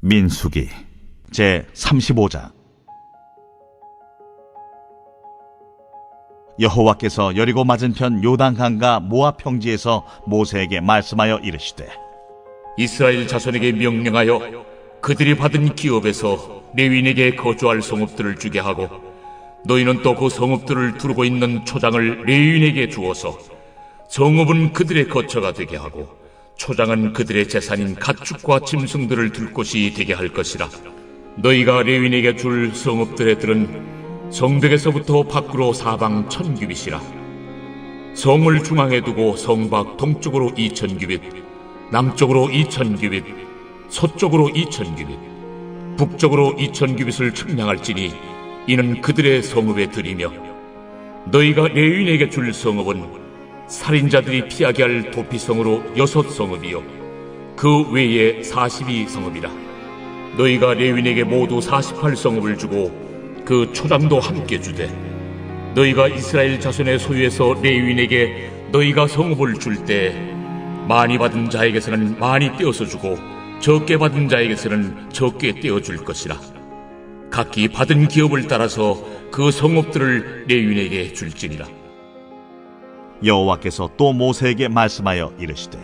민수기 제 35장. 여호와께서 여리고 맞은편 요단강과 모압 평지에서 모세에게 말씀하여 이르시되, 이스라엘 자손에게 명령하여 그들이 받은 기업에서 레위인에게 거주할 성읍들을 주게 하고, 너희는 또 그 성읍들을 두르고 있는 초장을 레위인에게 주어서 성읍은 그들의 거처가 되게 하고, 초장은 그들의 재산인 가축과 짐승들을 둘 곳이 되게 할 것이라. 너희가 레위인에게 줄 성읍들의 들은 성벽에서부터 밖으로 사방 1000규빗이라. 성을 중앙에 두고 성 밖 동쪽으로 2000규빗, 남쪽으로 2000규빗, 서쪽으로 2000규빗, 북쪽으로 2000규빗을 측량할지니 이는 그들의 성읍의 들이며, 너희가 레위인에게 줄 성읍은 살인자들이 피하게 할 도피성으로 6성읍이요 그 외에 42성읍이라. 너희가 레위인에게 모두 48성읍을 주고 그 초장도 함께 주되, 너희가 이스라엘 자손의 소유에서 레위인에게 너희가 성읍을 줄 때 많이 받은 자에게서는 많이 떼어서 주고 적게 받은 자에게서는 적게 떼어 줄 것이라. 각기 받은 기업을 따라서 그 성읍들을 레위인에게 줄지니라. 여호와께서 또 모세에게 말씀하여 이르시되,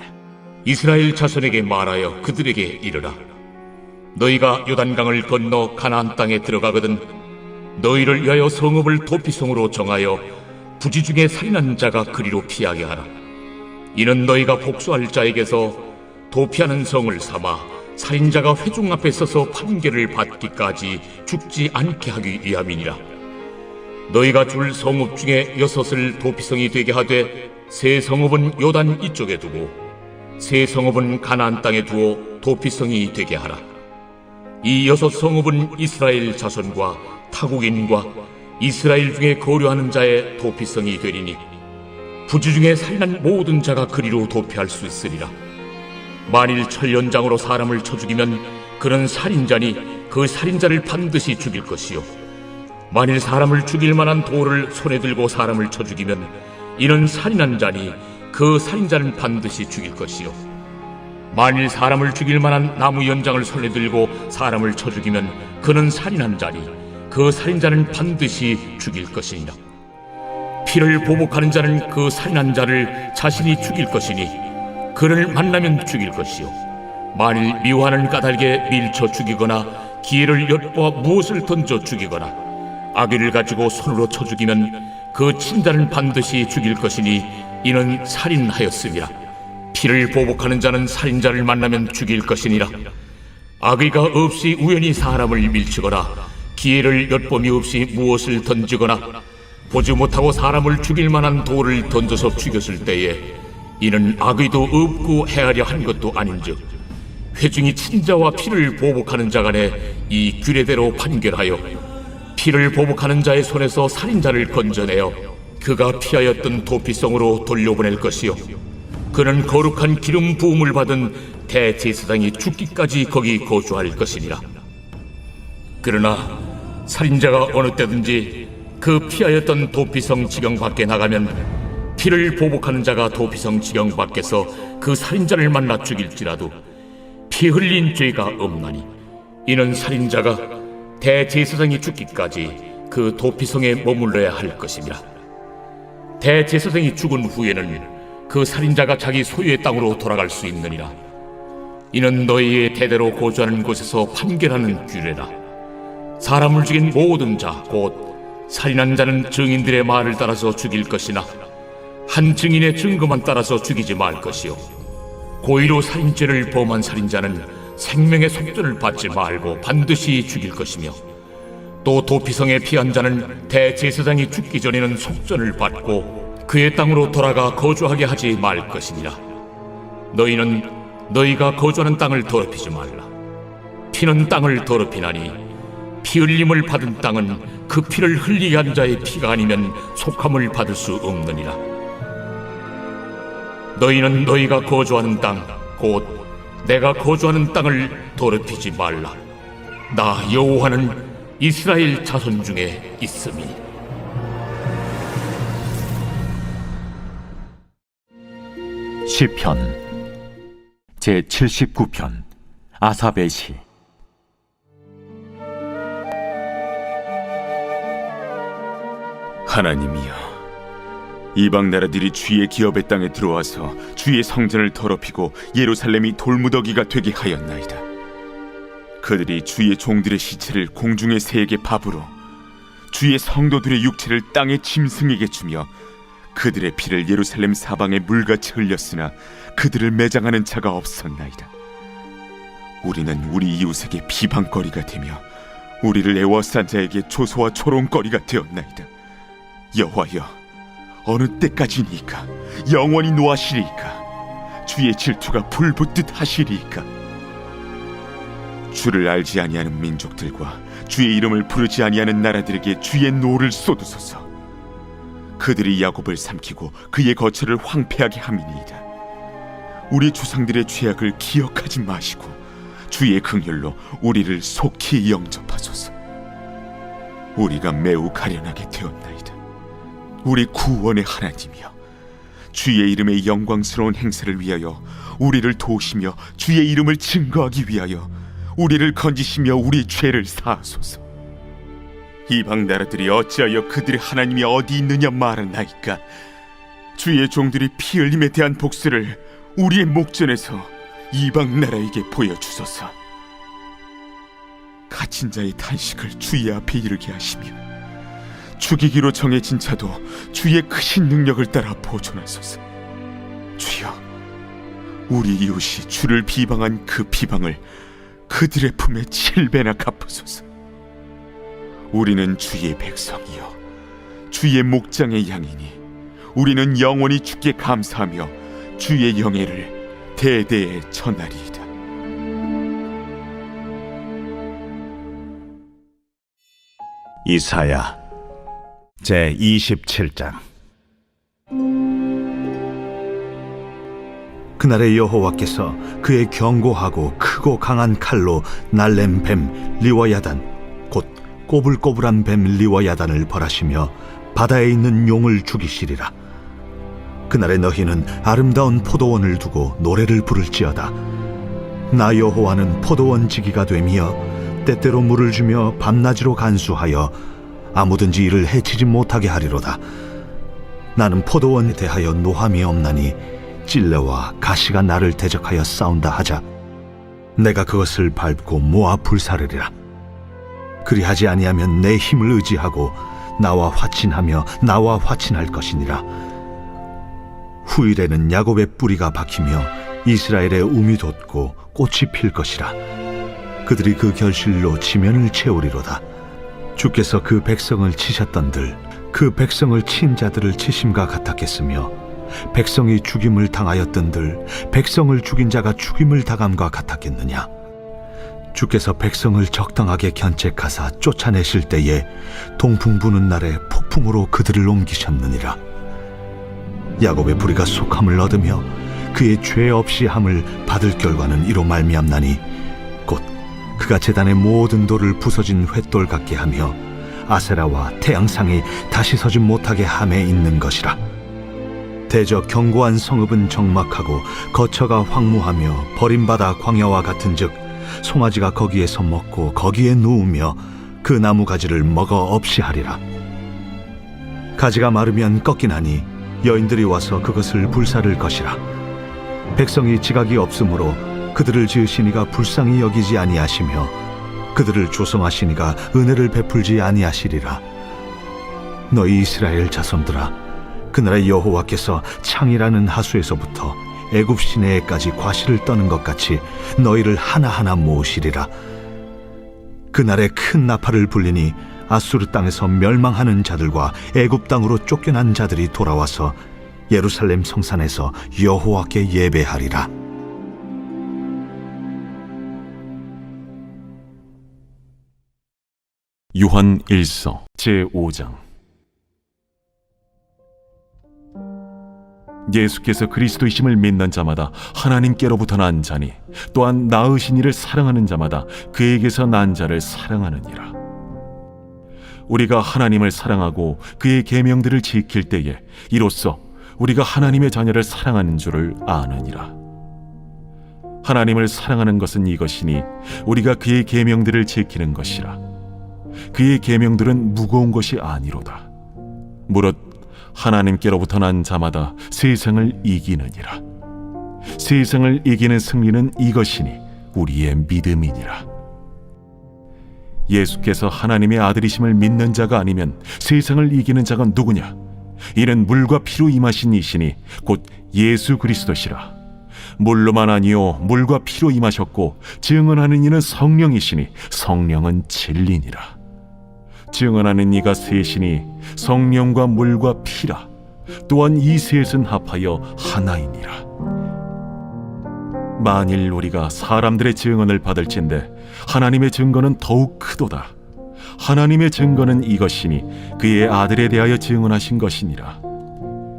이스라엘 자손에게 말하여 그들에게 이르라. 너희가 요단강을 건너 가나안 땅에 들어가거든 너희를 위하여 성읍을 도피성으로 정하여 부지 중에 살인한 자가 그리로 피하게 하라. 이는 너희가 복수할 자에게서 도피하는 성을 삼아 살인자가 회중 앞에 서서 판결을 받기까지 죽지 않게 하기 위함이니라. 너희가 줄 성읍 중에 6을 도피성이 되게 하되, 세 성읍은 요단 이쪽에 두고 세 성읍은 가나안 땅에 두어 도피성이 되게 하라. 이 6성읍은 이스라엘 자손과 타국인과 이스라엘 중에 거류하는 자의 도피성이 되리니, 부지 중에 살인한 모든 자가 그리로 도피할 수 있으리라. 만일 철연장으로 사람을 쳐 죽이면 그는 살인자니 그 살인자를 반드시 죽일 것이요, 만일 사람을 죽일 만한 돌을 손에 들고 사람을 쳐 죽이면 이는 살인한 자니 그 살인자는 반드시 죽일 것이요, 만일 사람을 죽일 만한 나무 연장을 손에 들고 사람을 쳐 죽이면 그는 살인한 자니 그 살인자는 반드시 죽일 것이니라. 피를 보복하는 자는 그 살인한 자를 자신이 죽일 것이니 그를 만나면 죽일 것이요, 만일 미워하는 까닭에 밀쳐 죽이거나 기회를 엿보아 무엇을 던져 죽이거나 아귀를 가지고 손으로 쳐 죽이면 그 친자는 반드시 죽일 것이니 이는 살인하였음이라. 피를 보복하는 자는 살인자를 만나면 죽일 것이니라. 아귀가 없이 우연히 사람을 밀치거나 기회를 엿봄이 없이 무엇을 던지거나 보지 못하고 사람을 죽일 만한 돌을 던져서 죽였을 때에 이는 악의도 없고 헤아려 한 것도 아닌즉, 회중이 친자와 피를 보복하는 자 간에 이 규례대로 판결하여 피를 보복하는 자의 손에서 살인자를 건져내어 그가 피하였던 도피성으로 돌려보낼 것이요, 그는 거룩한 기름 부음을 받은 대제사장이 죽기까지 거기 거주할 것이니라. 그러나 살인자가 어느 때든지 그 피하였던 도피성 지경 밖에 나가면 피를 보복하는 자가 도피성 지경 밖에서 그 살인자를 만나 죽일지라도 피 흘린 죄가 없나니, 이는 살인자가 대제사장이 죽기까지 그 도피성에 머물러야 할 것입니다. 대제사장이 죽은 후에는 그 살인자가 자기 소유의 땅으로 돌아갈 수 있느니라. 이는 너희의 대대로 거주하는 곳에서 판결하는 규례라. 사람을 죽인 모든 자 곧 살인한 자는 증인들의 말을 따라서 죽일 것이나 한 증인의 증거만 따라서 죽이지 말 것이요, 고의로 살인죄를 범한 살인자는 생명의 속전을 받지 말고 반드시 죽일 것이며, 또 도피성에 피한 자는 대제사장이 죽기 전에는 속전을 받고 그의 땅으로 돌아가 거주하게 하지 말 것이니라. 너희는 너희가 거주하는 땅을 더럽히지 말라. 피는 땅을 더럽히나니 피 흘림을 받은 땅은 그 피를 흘리게 한 자의 피가 아니면 속함을 받을 수 없느니라. 너희는 너희가 거주하는 땅 곧 내가 거주하는 땅을 더럽히지 말라. 나 여호와는 이스라엘 자손 중에 있음이. 시편 제 79편 아삽의 시. 하나님이여, 이방 나라들이 주의 기업의 땅에 들어와서 주의 성전을 더럽히고 예루살렘이 돌무더기가 되게 하였나이다. 그들이 주의 종들의 시체를 공중의 새에게 밥으로, 주의 성도들의 육체를 땅의 짐승에게 주며 그들의 피를 예루살렘 사방에 물같이 흘렸으나 그들을 매장하는 자가 없었나이다. 우리는 우리 이웃에게 비방거리가 되며 우리를 애워싼 자에게 조소와 조롱거리가 되었나이다. 여호와여, 어느 때까지니까? 영원히 노하시리이까? 주의 질투가 불붙듯 하시리이까? 주를 알지 아니하는 민족들과 주의 이름을 부르지 아니하는 나라들에게 주의 노를 쏟으소서. 그들이 야곱을 삼키고 그의 거처를 황폐하게 함이니이다. 우리 조상들의 죄악을 기억하지 마시고 주의 긍휼로 우리를 속히 영접하소서. 우리가 매우 가련하게 되었나이다. 우리 구원의 하나님이여, 주의 이름의 영광스러운 행세를 위하여 우리를 도우시며 주의 이름을 증거하기 위하여 우리를 건지시며 우리 죄를 사하소서. 이방 나라들이 어찌하여 그들의 하나님이 어디 있느냐 말하나이까? 주의 종들이 피 흘림에 대한 복수를 우리의 목전에서 이방 나라에게 보여주소서. 갇힌 자의 탄식을 주의 앞에 이르게 하시며 죽이기로 정해진 자도 주의 크신 능력을 따라 보존하소서. 주여, 우리 이웃이 주를 비방한 그 비방을 그들의 품에 7배나 갚으소서. 우리는 주의 백성이요 주의 목장의 양이니 우리는 영원히 주께 감사하며 주의 영예를 대대에 전하리이다. 이사야 제27장. 그날에 여호와께서 그의 견고하고 크고 강한 칼로 날랜 뱀 리워야단 곧 꼬불꼬불한 뱀 리워야단을 벌하시며 바다에 있는 용을 죽이시리라. 그날에 너희는 아름다운 포도원을 두고 노래를 부를지어다. 나 여호와는 포도원 지기가 되며 때때로 물을 주며 밤낮으로 간수하여 아무든지 이를 해치지 못하게 하리로다. 나는 포도원에 대하여 노함이 없나니 찔레와 가시가 나를 대적하여 싸운다 하자 내가 그것을 밟고 모아 불사르리라. 그리하지 아니하면 내 힘을 의지하고 나와 화친하며 나와 화친할 것이니라. 후일에는 야곱의 뿌리가 박히며 이스라엘의 움이 돋고 꽃이 필 것이라. 그들이 그 결실로 지면을 채우리로다. 주께서 그 백성을 치셨던들 그 백성을 친 자들을 치심과 같았겠으며 백성이 죽임을 당하였던들 백성을 죽인 자가 죽임을 당함과 같았겠느냐. 주께서 백성을 적당하게 견책하사 쫓아내실 때에 동풍 부는 날에 폭풍으로 그들을 옮기셨느니라. 야곱의 뿌리가 속함을 얻으며 그의 죄 없이 함을 받을 결과는 이로 말미암나니 곧 그가 제단의 모든 돌을 부서진 횃돌 같게 하며 아세라와 태양상이 다시 서지 못하게 함에 있는 것이라. 대저 견고한 성읍은 적막하고 거처가 황무하며 버림받아 광야와 같은즉 송아지가 거기에서 먹고 거기에 누우며 그 나무 가지를 먹어 없이 하리라. 가지가 마르면 꺾이나니 여인들이 와서 그것을 불사를 것이라. 백성이 지각이 없으므로 그들을 지으시니가 불쌍히 여기지 아니하시며 그들을 조성하시니가 은혜를 베풀지 아니하시리라. 너희 이스라엘 자손들아, 그날에 여호와께서 창이라는 하수에서부터 애굽 시내에까지 과실을 떠는 것 같이 너희를 하나하나 모으시리라. 그날에 큰 나팔을 불리니 아수르 땅에서 멸망하는 자들과 애굽 땅으로 쫓겨난 자들이 돌아와서 예루살렘 성산에서 여호와께 예배하리라. 요한 1서 제5장. 예수께서 그리스도이심을 믿는 자마다 하나님께로부터 난 자니 또한 낳으신 이를 사랑하는 자마다 그에게서 난 자를 사랑하느니라. 우리가 하나님을 사랑하고 그의 계명들을 지킬 때에 이로써 우리가 하나님의 자녀를 사랑하는 줄을 아느니라. 하나님을 사랑하는 것은 이것이니 우리가 그의 계명들을 지키는 것이라. 그의 계명들은 무거운 것이 아니로다. 무릇 하나님께로부터 난 자마다 세상을 이기느니라. 세상을 이기는 승리는 이것이니 우리의 믿음이니라. 예수께서 하나님의 아들이심을 믿는 자가 아니면 세상을 이기는 자가 누구냐? 이는 물과 피로 임하신 이시니 곧 예수 그리스도시라. 물로만 아니요 물과 피로 임하셨고 증언하는 이는 성령이시니 성령은 진리니라. 증언하는 이가 셋이니 성령과 물과 피라. 또한 이 셋은 합하여 하나이니라. 만일 우리가 사람들의 증언을 받을진대 하나님의 증거는 더욱 크도다. 하나님의 증거는 이것이니 그의 아들에 대하여 증언하신 것이니라.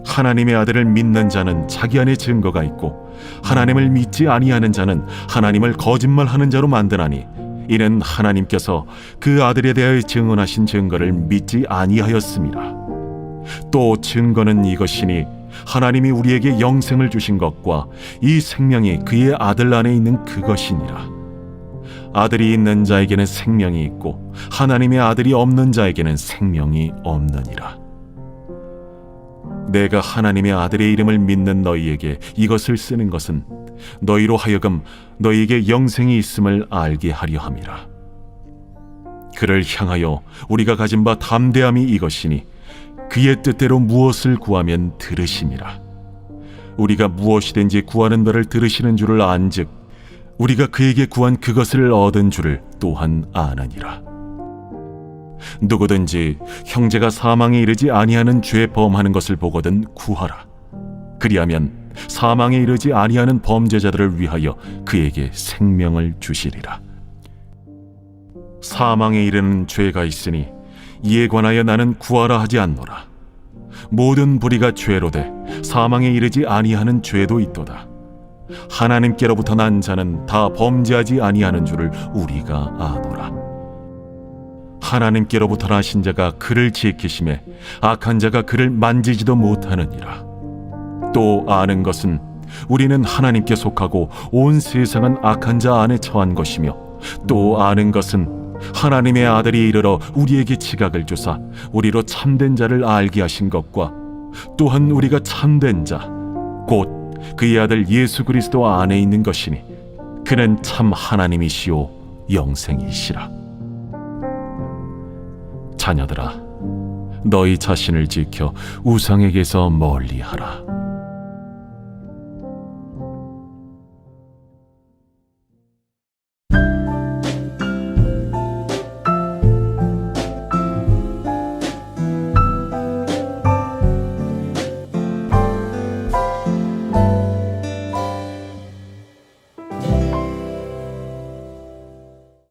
하나님의 아들을 믿는 자는 자기 안에 증거가 있고 하나님을 믿지 아니하는 자는 하나님을 거짓말하는 자로 만드나니 이는 하나님께서 그 아들에 대하여 증언하신 증거를 믿지 아니하였습니다. 또 증거는 이것이니 하나님이 우리에게 영생을 주신 것과 이 생명이 그의 아들 안에 있는 그것이니라. 아들이 있는 자에게는 생명이 있고 하나님의 아들이 없는 자에게는 생명이 없느니라. 내가 하나님의 아들의 이름을 믿는 너희에게 이것을 쓰는 것은 너희로 하여금 너희에게 영생이 있음을 알게 하려 함이라. 그를 향하여 우리가 가진 바 담대함이 이것이니 그의 뜻대로 무엇을 구하면 들으심이라. 우리가 무엇이든지 구하는 바를 들으시는 줄을 안즉 우리가 그에게 구한 그것을 얻은 줄을 또한 아느니라. 누구든지 형제가 사망에 이르지 아니하는 죄 범하는 것을 보거든 구하라. 그리하면 사망에 이르지 아니하는 범죄자들을 위하여 그에게 생명을 주시리라. 사망에 이르는 죄가 있으니 이에 관하여 나는 구하라 하지 않노라. 모든 불의가 죄로되 사망에 이르지 아니하는 죄도 있도다. 하나님께로부터 난 자는 다 범죄하지 아니하는 줄을 우리가 아노라. 하나님께로부터 나신 자가 그를 지키심에 악한 자가 그를 만지지도 못하느니라. 또 아는 것은 우리는 하나님께 속하고 온 세상은 악한 자 안에 처한 것이며 또 아는 것은 하나님의 아들이 이르러 우리에게 지각을 주사 우리로 참된 자를 알게 하신 것과 또한 우리가 참된 자 곧 그의 아들 예수 그리스도 안에 있는 것이니 그는 참 하나님이시요 영생이시라. 자녀들아, 너희 자신을 지켜 우상에게서 멀리하라.